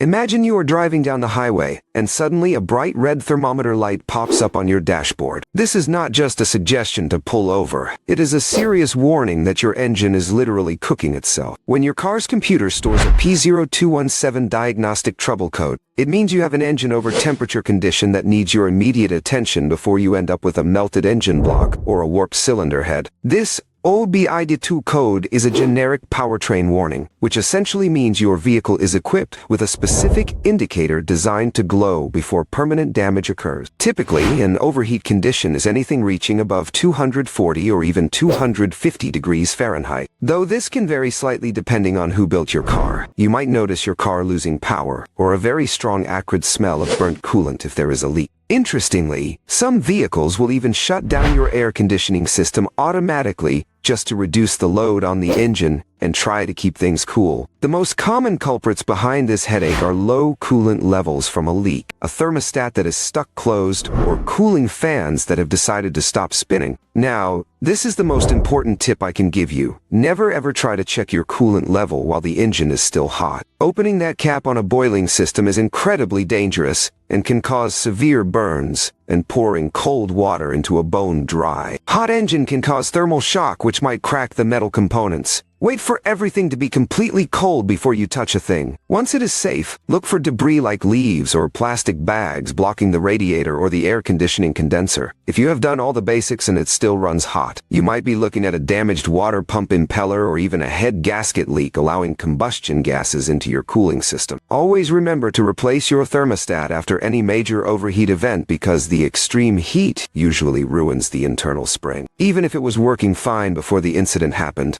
Imagine you are driving down the highway, and suddenly a bright red thermometer light pops up on your dashboard. This is not just a suggestion to pull over. It is a serious warning that your engine is literally cooking itself. When your car's computer stores a P0217 diagnostic trouble code, it means you have an engine over temperature condition that needs your immediate attention before you end up with a melted engine block or a warped cylinder head. This OBD code is a generic powertrain warning, which essentially means your vehicle is equipped with a specific indicator designed to glow before permanent damage occurs. Typically, an overheat condition is anything reaching above 240 or even 250 degrees Fahrenheit. Though this can vary slightly depending on who built your car. You might notice your car losing power, or a very strong acrid smell of burnt coolant if there is a leak. Interestingly, some vehicles will even shut down your air conditioning system automatically just to reduce the load on the engine and try to keep things cool. The most common culprits behind this headache are low coolant levels from a leak, a thermostat that is stuck closed, or cooling fans that have decided to stop spinning. Now, this is the most important tip I can give you. Never ever try to check your coolant level while the engine is still hot. Opening that cap on a boiling system is incredibly dangerous and can cause severe burns, and pouring cold water into a bone dry. Hot engine can cause thermal shock, which might crack the metal components. Wait for everything to be completely cold before you touch a thing. Once it is safe, look for debris like leaves or plastic bags blocking the radiator or the air conditioning condenser. If you have done all the basics and it still runs hot, you might be looking at a damaged water pump impeller or even a head gasket leak allowing combustion gases into your cooling system. Always remember to replace your thermostat after any major overheat event because the extreme heat usually ruins the internal spring. Even if it was working fine before the incident happened,